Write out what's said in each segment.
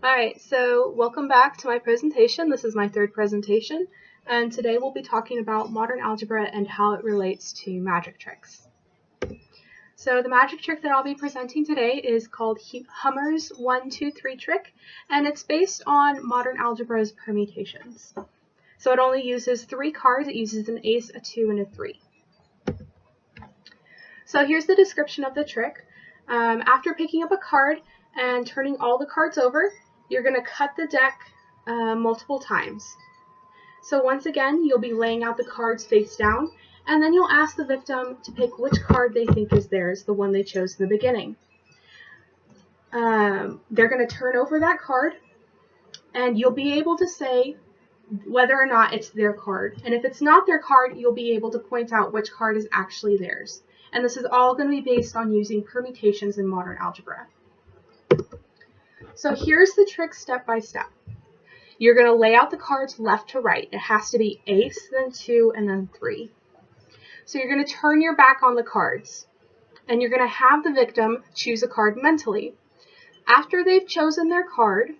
Alright, so welcome back to my presentation. This is my third presentation, and today we'll be talking about modern algebra and how it relates to magic tricks. So the magic trick that I'll be presenting today is called Hummer's 1, 2, 3 trick, and it's based on modern algebra's permutations. So it only uses 3 cards. It uses an ace, a 2, and a 3. So here's the description of the trick. After picking up a card and turning all the cards over, you're going to cut the deck multiple times. So once again, you'll be laying out the cards face down, and then you'll ask the victim to pick which card they think is theirs, the one they chose in the beginning. They're going to turn over that card, and you'll be able to say whether or not it's their card. And if it's not their card, you'll be able to point out which card is actually theirs. And this is all going to be based on using permutations in modern algebra. So here's the trick step by step. You're going to lay out the cards left to right. It has to be ace, then 2, and then 3. So you're going to turn your back on the cards, and you're going to have the victim choose a card mentally. After they've chosen their card,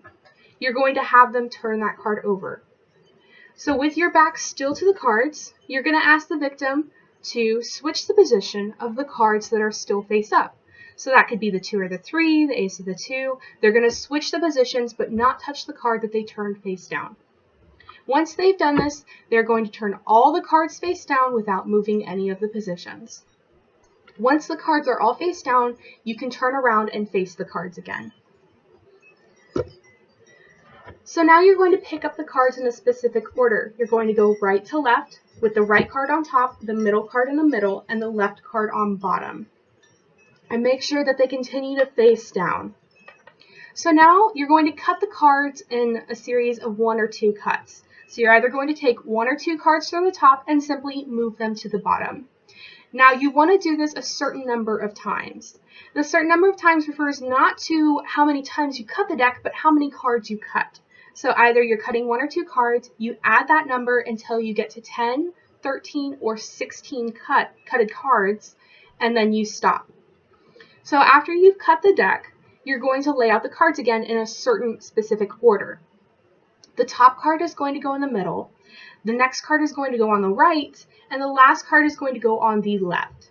you're going to have them turn that card over. So with your back still to the cards, you're going to ask the victim to switch the position of the cards that are still face up. So that could be the 2 or the 3, the ace or the 2. They're going to switch the positions but not touch the card that they turned face down. Once they've done this, they're going to turn all the cards face down without moving any of the positions. Once the cards are all face down, you can turn around and face the cards again. So now you're going to pick up the cards in a specific order. You're going to go right to left with the right card on top, the middle card in the middle, and the left card on bottom. And make sure that they continue to face down. So now you're going to cut the cards in a series of 1 or 2 cuts. So you're either going to take 1 or 2 cards from the top and simply move them to the bottom. Now you want to do this a certain number of times. The certain number of times refers not to how many times you cut the deck, but how many cards you cut. So either you're cutting 1 or 2 cards, you add that number until you get to 10, 13, or 16 cutted cards, and then you stop. So after you've cut the deck, you're going to lay out the cards again in a certain specific order. The top card is going to go in the middle, the next card is going to go on the right, and the last card is going to go on the left.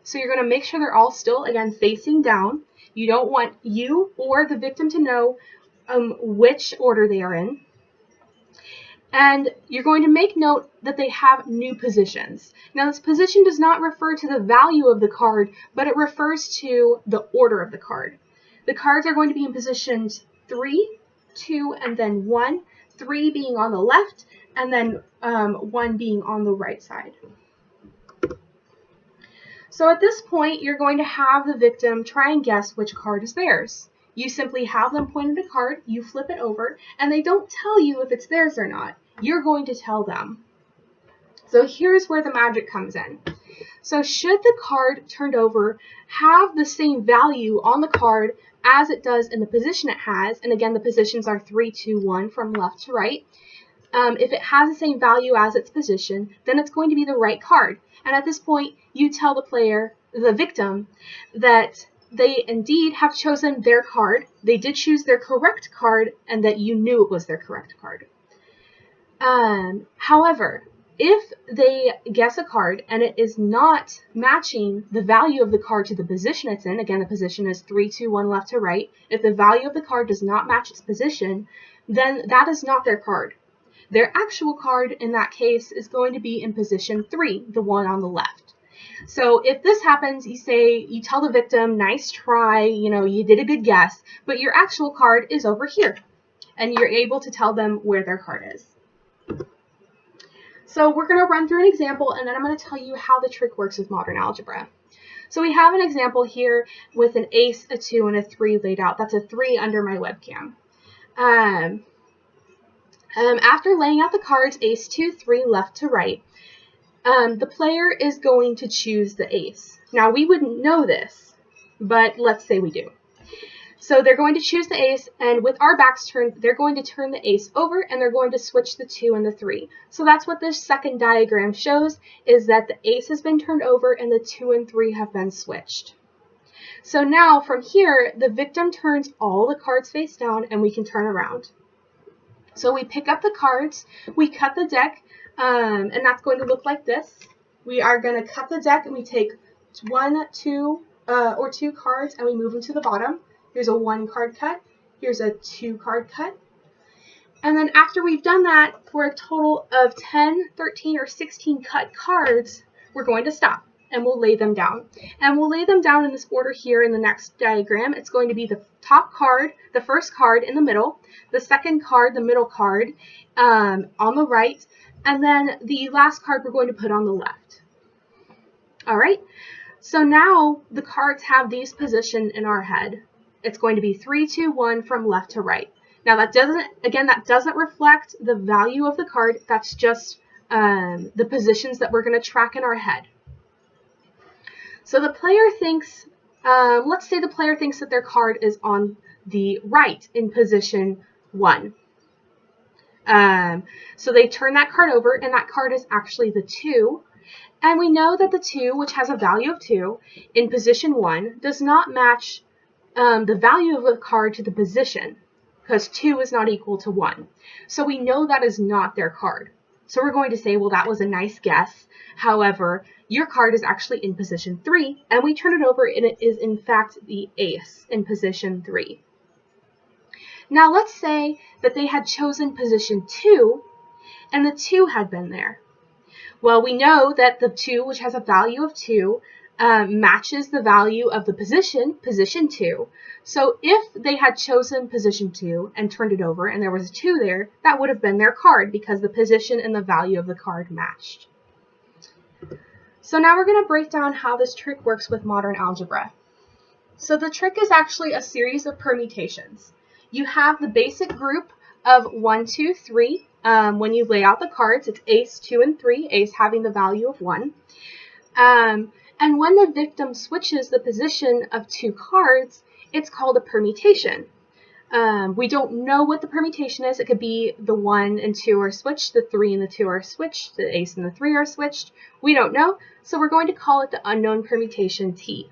So you're going to make sure they're all still, again, facing down. You don't want you or the victim to know which order they are in. And you're going to make note that they have new positions. Now this position does not refer to the value of the card, but it refers to the order of the card. The cards are going to be in positions 3, 2, and then 1, 3 being on the left, and then 1 being on the right side. So at this point, you're going to have the victim try and guess which card is theirs. You simply have them point at a card, you flip it over, and they don't tell you if it's theirs or not. You're going to tell them. So here's where the magic comes in. So should the card turned over have the same value on the card as it does in the position it has, and again the positions are 3, 2, 1 from left to right, if it has the same value as its position, then it's going to be the right card. And at this point, you tell the victim, that they indeed have chosen their card, they did choose their correct card, and that you knew it was their correct card. However, if they guess a card and it is not matching the value of the card to the position it's in, again the position is 3, 2, 1 left to right, if the value of the card does not match its position, then that is not their card. Their actual card in that case is going to be in position 3, the one on the left. So if this happens, you tell the victim, nice try, you did a good guess, but your actual card is over here, and you're able to tell them where their card is. So we're going to run through an example, and then I'm going to tell you how the trick works with modern algebra. So we have an example here with an ace, a 2, and a 3 laid out. That's a 3 under my webcam. After laying out the cards, ace, 2, 3, left to right, the player is going to choose the ace. Now, we wouldn't know this, but let's say we do. So they're going to choose the ace, and with our backs turned, they're going to turn the ace over, and they're going to switch the 2 and the 3. So that's what this second diagram shows, is that the ace has been turned over, and the 2 and 3 have been switched. So now from here, the victim turns all the cards face down and we can turn around. So we pick up the cards, we cut the deck, and that's going to look like this. We are going to cut the deck and we take one, two, or two cards and we move them to the bottom. Here's a 1 card cut. Here's a 2 card cut. And then after we've done that, for a total of 10, 13, or 16 cut cards, we're going to stop and we'll lay them down. And we'll lay them down in this order here in the next diagram. It's going to be the top card, the first card in the middle, the second card, the middle card on the right, and then the last card we're going to put on the left. All right, so now the cards have these positioned in our head. It's going to be 3, 2, 1 from left to right. Now that doesn't reflect the value of the card. That's just the positions that we're going to track in our head. So the player thinks, let's say the player thinks that their card is on the right in position 1. So they turn that card over, and that card is actually the 2. And we know that the 2, which has a value of 2, in position 1, does not match the value of the card to the position, because 2 is not equal to 1. So we know that is not their card. So we're going to say, well, that was a nice guess. However, your card is actually in position 3, and we turn it over, and it is in fact the ace in position 3. Now let's say that they had chosen position 2, and the 2 had been there. Well, we know that the 2, which has a value of 2, matches the value of the position 2. So if they had chosen position 2 and turned it over and there was a 2 there, that would have been their card because the position and the value of the card matched. So now we're going to break down how this trick works with modern algebra. So the trick is actually a series of permutations. You have the basic group of 1, 2, 3. When you lay out the cards, it's ace, 2, and 3, ace having the value of 1. And when the victim switches the position of 2 cards, it's called a permutation. We don't know what the permutation is. It could be the 1 and 2 are switched, the 3 and the 2 are switched, the ace and the 3 are switched. We don't know, so we're going to call it the unknown permutation T.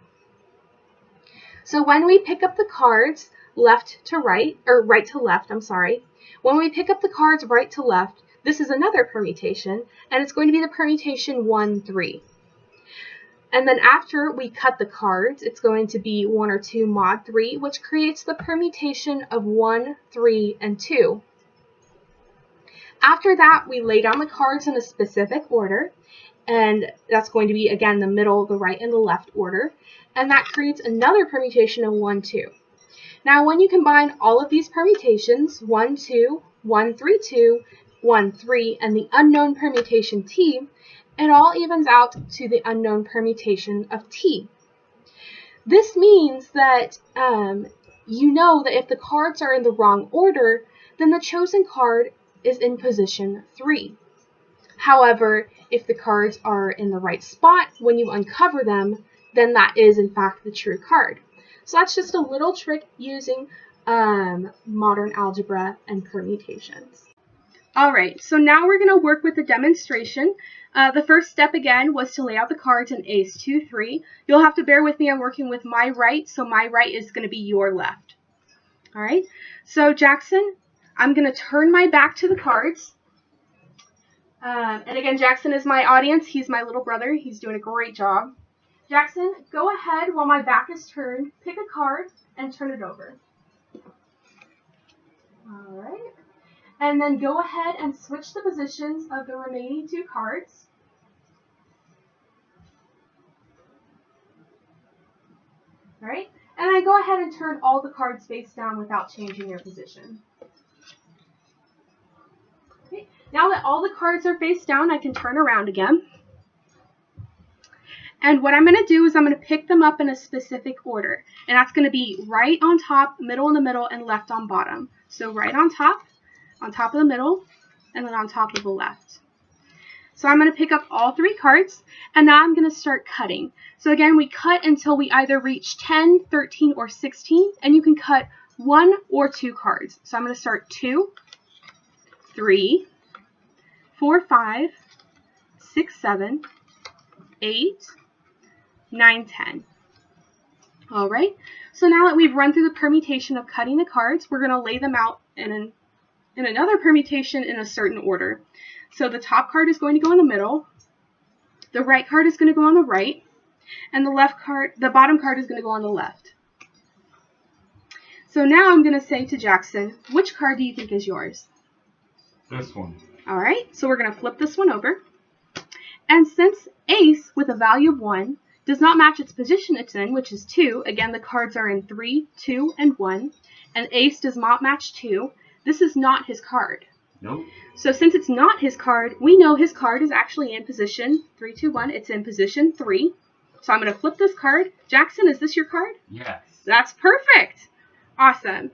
So when we pick up the cards left to right, or right to left, I'm sorry. When we pick up the cards right to left, this is another permutation, and it's going to be the permutation 1, 3. And then after we cut the cards, it's going to be 1 or 2 mod 3, which creates the permutation of 1, 3, and 2. After that, we lay down the cards in a specific order, and that's going to be, again, the middle, the right, and the left order, and that creates another permutation of 1, 2. Now, when you combine all of these permutations, 1, 2, 1, 3, 2, 1, 3, and the unknown permutation T, it all evens out to the unknown permutation of T. This means that you know that if the cards are in the wrong order, then the chosen card is in position 3. However, if the cards are in the right spot when you uncover them, then that is in fact the true card. So that's just a little trick using modern algebra and permutations. Alright, so now we're going to work with the demonstration. The first step again was to lay out the cards in ace, 2, 3. You'll have to bear with me, I'm working with my right, so my right is going to be your left. Alright, so Jackson, I'm going to turn my back to the cards. And again, Jackson is my audience. He's my little brother. He's doing a great job. Jackson, go ahead while my back is turned, pick a card, and turn it over. Alright. And then go ahead and switch the positions of the remaining 2 cards. Alright. And then go ahead and turn all the cards face down without changing your position. Okay. Now that all the cards are face down, I can turn around again. And what I'm going to do is I'm going to pick them up in a specific order. And that's going to be right on top, middle in the middle, and left on bottom. So right on top of the middle, and then on top of the left. So I'm going to pick up all 3 cards, and now I'm going to start cutting. So again, we cut until we either reach 10, 13, or 16, and you can cut 1 or 2 cards. So I'm going to start 2, 3, 4, 5, 6, 7, 8, 9, 10. All right, so now that we've run through the permutation of cutting the cards, we're going to lay them out in another permutation in a certain order. So the top card is going to go in the middle, the right card is going to go on the right, and the bottom card is going to go on the left. So now I'm going to say to Jackson, which card do you think is yours? This one. All right, so we're going to flip this one over. And since ace with a value of 1 does not match its position it's in, which is 2, again, the cards are in 3, 2, and 1, and ace does not match 2, this is not his card. Nope. So since it's not his card, we know his card is actually in position 3, 2, 1. It's in position 3. So I'm going to flip this card. Jackson, is this your card? Yes. That's perfect. Awesome.